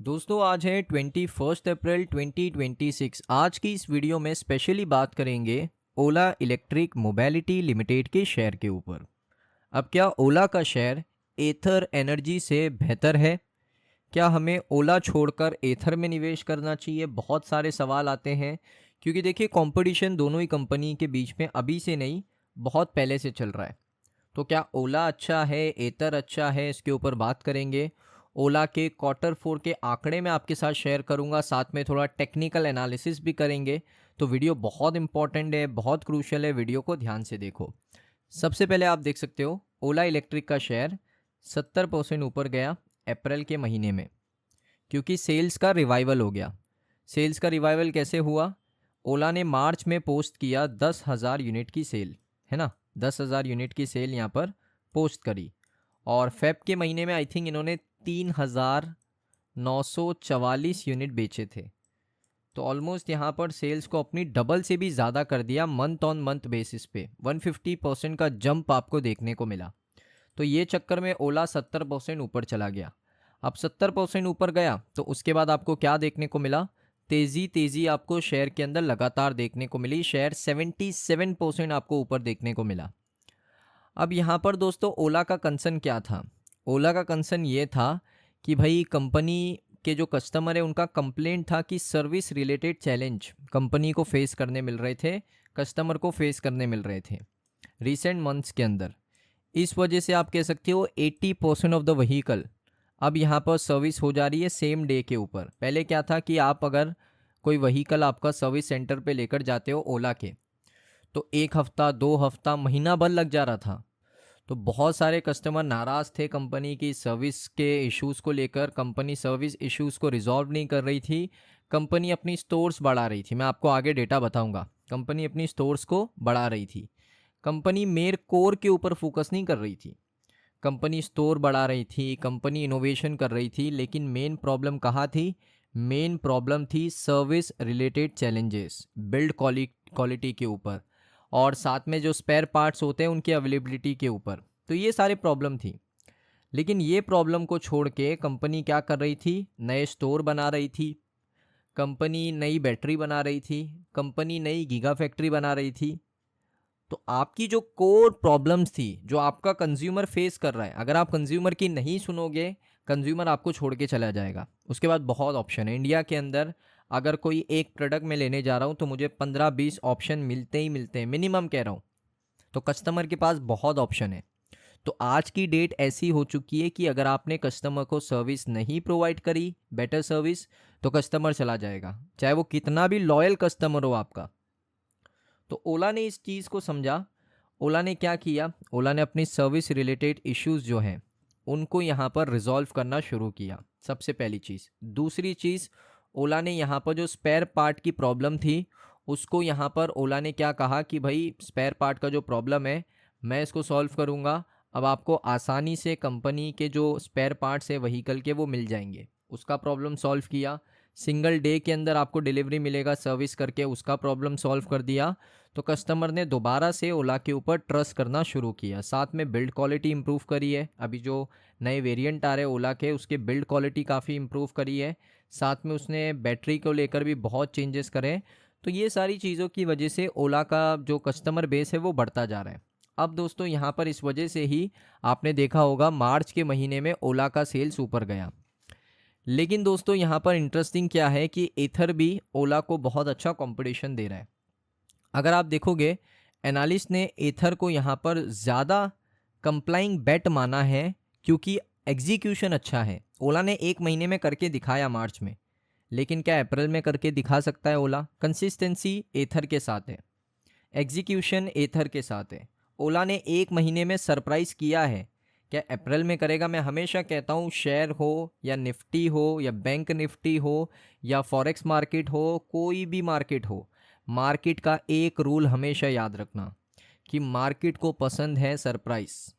दोस्तों आज है 21 अप्रैल 2026। आज की इस वीडियो में स्पेशली बात करेंगे ओला इलेक्ट्रिक मोबिलिटी लिमिटेड के शेयर के ऊपर। अब क्या ओला का शेयर एथर एनर्जी से बेहतर है? क्या हमें ओला छोड़कर एथर में निवेश करना चाहिए? बहुत सारे सवाल आते हैं क्योंकि देखिए कंपटीशन दोनों ही कंपनी के बीच में अभी से नहीं, बहुत पहले से चल रहा है। तो क्या ओला अच्छा है, एथर अच्छा है, इसके ऊपर बात करेंगे। ओला के क्वार्टर 4 के आंकड़े मैं आपके साथ शेयर करूंगा, साथ में थोड़ा टेक्निकल एनालिसिस भी करेंगे। तो वीडियो बहुत इंपॉर्टेंट है, बहुत क्रूशियल है, वीडियो को ध्यान से देखो। सबसे पहले आप देख सकते हो ओला इलेक्ट्रिक का शेयर 70% ऊपर गया अप्रैल के महीने में, क्योंकि सेल्स का रिवाइवल हो गया। सेल्स का रिवाइवल कैसे हुआ? ओला ने मार्च में पोस्ट किया 10,000 यूनिट की सेल, है ना, 10,000 यूनिट की सेल यहाँ पर पोस्ट करी। और फेब के महीने में आई थिंक इन्होंने 3,944 यूनिट बेचे थे। तो ऑलमोस्ट यहाँ पर सेल्स को अपनी डबल से भी ज़्यादा कर दिया। मंथ ऑन मंथ बेसिस पे 150% का जंप आपको देखने को मिला। तो ये चक्कर में ओला 70% ऊपर चला गया। अब 70% ऊपर गया तो उसके बाद आपको क्या देखने को मिला? तेज़ी आपको शेयर के अंदर लगातार देखने को मिली। शेयर 77% आपको ऊपर देखने को मिला। अब यहाँ पर दोस्तों ओला का कंसर्न क्या था? ओला का कंसर्न ये था कि भाई कंपनी के जो कस्टमर है उनका कंप्लेंट था कि सर्विस रिलेटेड चैलेंज कंपनी को फेस करने मिल रहे थे, कस्टमर को फेस करने मिल रहे थे रिसेंट मंथ्स के अंदर। इस वजह से आप कह सकते हो 80% ऑफ द व्हीकल अब यहाँ पर सर्विस हो जा रही है सेम डे के ऊपर। पहले क्या था कि आप अगर कोई व्हीकल आपका सर्विस सेंटर पे लेकर जाते हो ओला के, तो 1 हफ्ता 2 हफ्ता महीना भर लग जा रहा था। तो बहुत सारे कस्टमर नाराज़ थे कंपनी की सर्विस के इश्यूज़ को लेकर। कंपनी सर्विस इश्यूज़ को रिजॉल्व नहीं कर रही थी। कंपनी अपनी स्टोर्स बढ़ा रही थी, मैं आपको आगे डेटा बताऊंगा। कंपनी अपनी स्टोर्स को बढ़ा रही थी। कंपनी मेर कोर के ऊपर फोकस नहीं कर रही थी। कंपनी स्टोर बढ़ा रही थी, कंपनी इनोवेशन कर रही थी, लेकिन मेन प्रॉब्लम कहाँ थी? मेन प्रॉब्लम थी service related challenges, build quality के ऊपर, और साथ में जो स्पेयर पार्ट्स होते हैं उनकी अवेलेबिलिटी के ऊपर। तो ये सारी प्रॉब्लम थी। लेकिन ये प्रॉब्लम को छोड़ के कंपनी क्या कर रही थी? नए स्टोर बना रही थी, कंपनी नई बैटरी बना रही थी, कंपनी नई गीगा फैक्ट्री बना रही थी। तो आपकी जो कोर प्रॉब्लम्स थी, जो आपका कंज्यूमर फेस कर रहा है, अगर आप कंज्यूमर की नहीं सुनोगे, कंज्यूमर आपको छोड़ के चला जाएगा। उसके बाद बहुत ऑप्शन है इंडिया के अंदर। अगर कोई एक प्रोडक्ट मैं लेने जा रहा हूँ तो मुझे 15-20 ऑप्शन मिलते ही मिलते हैं, मिनिमम कह रहा हूँ। तो कस्टमर के पास बहुत ऑप्शन है। तो आज की डेट ऐसी हो चुकी है कि अगर आपने कस्टमर को सर्विस नहीं प्रोवाइड करी, बेटर सर्विस, तो कस्टमर चला जाएगा, चाहे वो कितना भी लॉयल कस्टमर हो आपका। तो ओला ने इस चीज़ को समझा। ओला ने क्या किया? ओला ने अपनी सर्विस रिलेटेड इश्यूज जो हैं उनको यहाँ पर रिजॉल्व करना शुरू किया, सबसे पहली चीज़। दूसरी चीज़, ओला ने यहाँ पर जो स्पेयर पार्ट की प्रॉब्लम थी उसको यहाँ पर ओला ने क्या कहा कि भाई स्पेयर पार्ट का जो प्रॉब्लम है मैं इसको सॉल्व करूँगा। अब आपको आसानी से कंपनी के जो स्पेयर पार्ट्स है व्हीकल के वो मिल जाएंगे, उसका प्रॉब्लम सॉल्व किया। सिंगल डे के अंदर आपको डिलीवरी मिलेगा सर्विस करके, उसका प्रॉब्लम सॉल्व कर दिया। तो कस्टमर ने दोबारा से ओला के ऊपर ट्रस्ट करना शुरू किया। साथ में बिल्ड क्वालिटी इंप्रूव करी है। अभी जो नए वेरिएंट आ रहे हैं ओला के, उसके बिल्ड क्वालिटी काफ़ी इंप्रूव करी है। साथ में उसने बैटरी को लेकर भी बहुत चेंजेस करे। तो ये सारी चीज़ों की वजह से ओला का जो कस्टमर बेस है वो बढ़ता जा रहा है। अब दोस्तों यहाँ पर इस वजह से ही आपने देखा होगा मार्च के महीने में ओला का सेल्स ऊपर गया। लेकिन दोस्तों यहाँ पर इंटरेस्टिंग क्या है कि एथर भी ओला को बहुत अच्छा कंपटीशन दे रहा है। अगर आप देखोगे, एनालिस्ट ने एथर को यहाँ पर ज़्यादा कंप्लाइंग बेट माना है, क्योंकि एग्जीक्यूशन अच्छा है। ओला ने 1 महीने में करके दिखाया मार्च में, लेकिन क्या अप्रैल में करके दिखा सकता है ओला? कंसिस्टेंसी एथर के साथ है, एग्जीक्यूशन एथर के साथ है। ओला ने 1 महीने में सरप्राइज किया है, क्या अप्रैल में करेगा? मैं हमेशा कहता हूँ, शेयर हो या निफ्टी हो या बैंक निफ्टी हो या फॉरेक्स मार्केट हो, कोई भी मार्केट हो, मार्केट का एक रूल हमेशा याद रखना कि मार्केट को पसंद है सरप्राइज।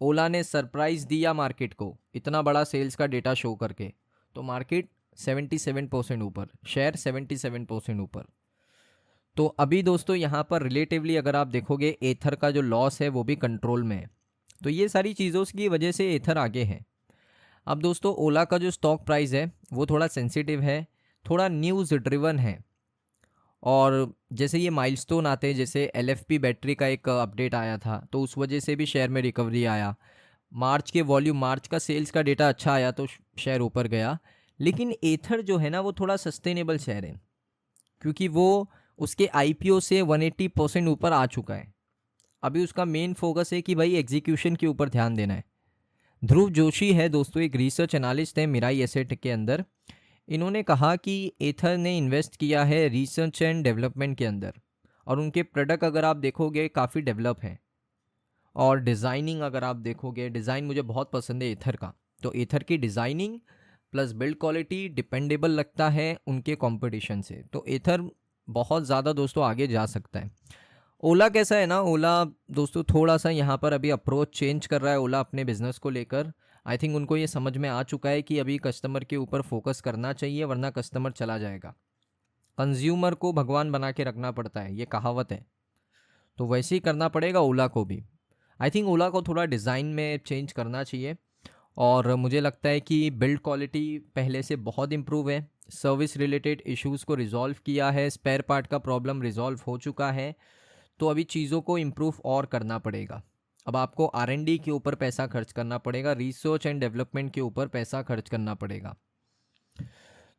ओला ने सरप्राइज दिया मार्केट को, इतना बड़ा सेल्स का डेटा शो करके। तो मार्केट 77% ऊपर, शेयर 77% ऊपर। तो अभी दोस्तों यहाँ पर रिलेटिवली अगर आप देखोगे एथर का जो लॉस है वो भी कंट्रोल में है। तो ये सारी चीज़ों की वजह से एथर आगे है। अब दोस्तों ओला का जो स्टॉक प्राइस है वो थोड़ा सेंसिटिव है, थोड़ा न्यूज़ ड्रिवन है। और जैसे ये माइलस्टोन आते हैं, जैसे LFP बैटरी का एक अपडेट आया था, तो उस वजह से भी शेयर में रिकवरी आया। मार्च का सेल्स का डेटा अच्छा आया तो शेयर ऊपर गया। लेकिन एथर जो है ना वो थोड़ा सस्टेनेबल शेयर है, क्योंकि वो उसके IPO से 180% ऊपर आ चुका है। अभी उसका मेन फोकस है कि भाई एग्जीक्यूशन के ऊपर ध्यान देना है। ध्रुव जोशी है दोस्तों, एक रिसर्च एनालिस्ट है मिराई एसेट के अंदर। इन्होंने कहा कि एथर ने इन्वेस्ट किया है रिसर्च एंड डेवलपमेंट के अंदर, और उनके प्रोडक्ट अगर आप देखोगे काफ़ी डेवलप हैं। और डिज़ाइनिंग अगर आप देखोगे, डिज़ाइन मुझे बहुत पसंद है एथर का, तो एथर की designing plus build quality dependable लगता है उनके कंपटीशन से। तो एथर बहुत ज़्यादा दोस्तों आगे जा सकता है। ओला कैसा है ना, ओला दोस्तों थोड़ा सा यहाँ पर अभी अप्रोच चेंज कर रहा है ओला अपने बिजनेस को लेकर। आई थिंक उनको ये समझ में आ चुका है कि अभी कस्टमर के ऊपर फोकस करना चाहिए, वरना कस्टमर चला जाएगा। कंज्यूमर को भगवान बना के रखना पड़ता है, ये कहावत है। तो वैसे ही करना पड़ेगा ओला को भी। आई थिंक ओला को थोड़ा डिज़ाइन में चेंज करना चाहिए। और मुझे लगता है कि बिल्ड क्वालिटी पहले से बहुत इम्प्रूव है, सर्विस रिलेटेड इश्यूज़ को रिजॉल्व किया है, स्पेयर पार्ट का प्रॉब्लम रिजॉल्व हो चुका है। तो अभी चीज़ों को इम्प्रूव और करना पड़ेगा। अब आपको R&D के ऊपर पैसा खर्च करना पड़ेगा, रिसर्च एंड डेवलपमेंट के ऊपर पैसा खर्च करना पड़ेगा।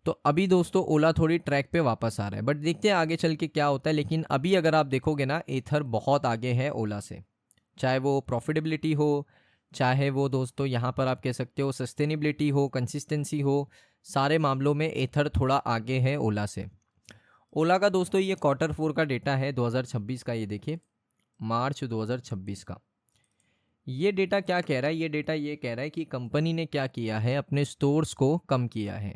तो अभी दोस्तों ओला थोड़ी ट्रैक पे वापस आ रहा है, बट देखते हैं आगे चल के क्या होता है। लेकिन अभी अगर आप देखोगे ना, एथर बहुत आगे है ओला से, चाहे वो प्रॉफिटेबिलिटी हो, चाहे वो दोस्तों यहाँ पर आप कह सकते हो सस्टेनेबिलिटी हो, कंसिस्टेंसी हो, सारे मामलों में एथर थोड़ा आगे है ओला से। ओला का दोस्तों ये Q4 का डेटा है 2026 का, ये देखिए मार्च 2026 का। ये डेटा क्या कह रहा है, ये डेटा ये कह रहा है कि कंपनी ने क्या किया है, अपने स्टोर्स को कम किया है।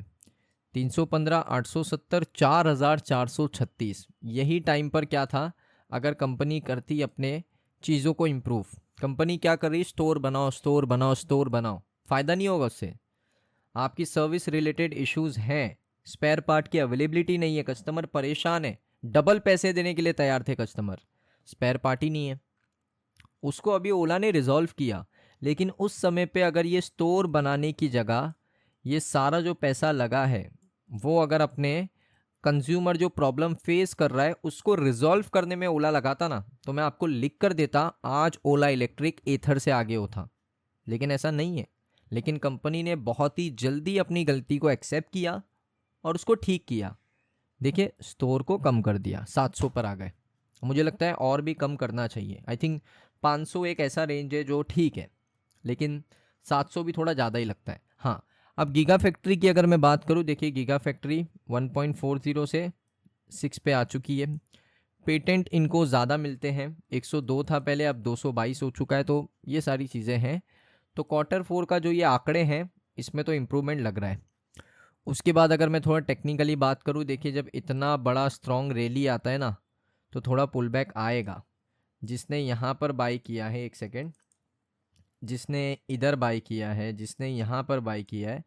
315, 870, 4436, यही टाइम पर क्या था, अगर कंपनी करती अपने चीज़ों को इम्प्रूव। कंपनी क्या कर रही, स्टोर बनाओ स्टोर बनाओ स्टोर बनाओ, फ़ायदा नहीं होगा उससे। आपकी सर्विस रिलेटेड इश्यूज़ हैं, स्पेयर पार्ट की अवेलेबिलिटी नहीं है, कस्टमर परेशान है, डबल पैसे देने के लिए तैयार थे कस्टमर, स्पेयर पार्ट ही नहीं है। उसको अभी ओला ने रिजॉल्व किया। लेकिन उस समय पे अगर ये स्टोर बनाने की जगह ये सारा जो पैसा लगा है वो अगर अपने कंज्यूमर जो प्रॉब्लम फेस कर रहा है उसको रिजॉल्व करने में ओला लगाता ना, तो मैं आपको लिख कर देता आज ओला इलेक्ट्रिक एथर से आगे होता। लेकिन ऐसा नहीं है। लेकिन कंपनी ने बहुत ही जल्दी अपनी गलती को एक्सेप्ट किया और उसको ठीक किया। देखिए स्टोर को कम कर दिया, 700 पर आ गए। मुझे लगता है और भी कम करना चाहिए। आई थिंक 500 एक ऐसा रेंज है जो ठीक है, लेकिन 700 भी थोड़ा ज़्यादा ही लगता है। हाँ, अब गीगा फैक्ट्री की अगर मैं बात करूँ, देखिए गीगा फैक्ट्री 1.40 से 6 पे आ चुकी है। पेटेंट इनको ज़्यादा मिलते हैं, 102 था पहले, अब 222 हो चुका है। तो ये सारी चीज़ें हैं। तो Q4 का जो ये आंकड़े हैं इसमें तो इम्प्रूवमेंट लग रहा है। उसके बाद अगर मैं थोड़ा टेक्निकली बात करूँ, देखिए जब इतना बड़ा स्ट्रॉन्ग रैली आता है ना, तो थोड़ा पुल बैक आएगा। जिसने यहाँ पर बाई किया है, एक सेकेंड, जिसने इधर बाई किया है, जिसने यहाँ पर बाई किया है,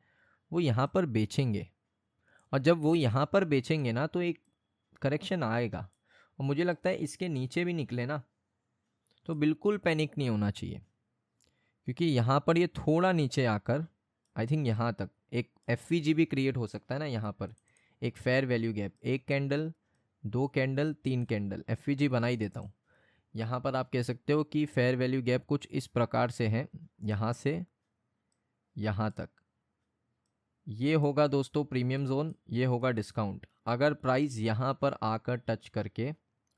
वो यहाँ पर बेचेंगे। और जब वो यहाँ पर बेचेंगे ना तो एक करेक्शन आएगा। और मुझे लगता है इसके नीचे भी निकले ना तो बिल्कुल पैनिक नहीं होना चाहिए, क्योंकि यहाँ पर ये थोड़ा नीचे आकर आई थिंक यहाँ तक एक FVG भी क्रिएट हो सकता है ना। यहाँ पर एक फेयर वैल्यू गैप, एक कैंडल, दो कैंडल, तीन कैंडल, FVG बना ही देता हूँ। यहाँ पर आप कह सकते हो कि फेयर वैल्यू गैप कुछ इस प्रकार से है, यहाँ से यहाँ तक। ये होगा दोस्तों प्रीमियम जोन, ये होगा डिस्काउंट। अगर प्राइस यहाँ पर आकर टच करके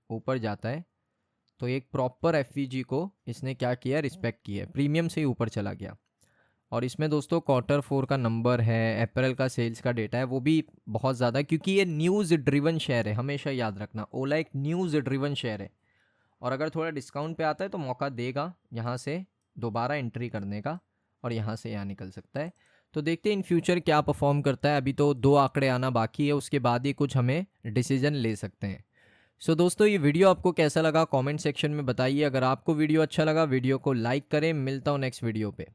ऊपर जाता है तो एक प्रॉपर FVG को इसने क्या किया, रिस्पेक्ट किया, प्रीमियम से ही ऊपर चला गया। और इसमें दोस्तों Q4 का नंबर है, अप्रैल का सेल्स का डेटा है, वो भी बहुत ज़्यादा, क्योंकि ये न्यूज़ ड्रिवन शेयर है। हमेशा याद रखना, ओला एक न्यूज़ ड्रिवन शेयर है। और अगर थोड़ा डिस्काउंट पे आता है तो मौका देगा यहाँ से दोबारा एंट्री करने का, और यहाँ से यहाँ निकल सकता है। तो देखते हैं इन फ्यूचर क्या परफॉर्म करता है। अभी तो 2 आंकड़े आना बाकी है, उसके बाद ही कुछ हमें डिसीजन ले सकते हैं। सो दोस्तों ये वीडियो आपको कैसा लगा कमेंट सेक्शन में बताइए। अगर आपको वीडियो अच्छा लगा वीडियो को लाइक करें। मिलता हूँ नेक्स्ट वीडियो पे।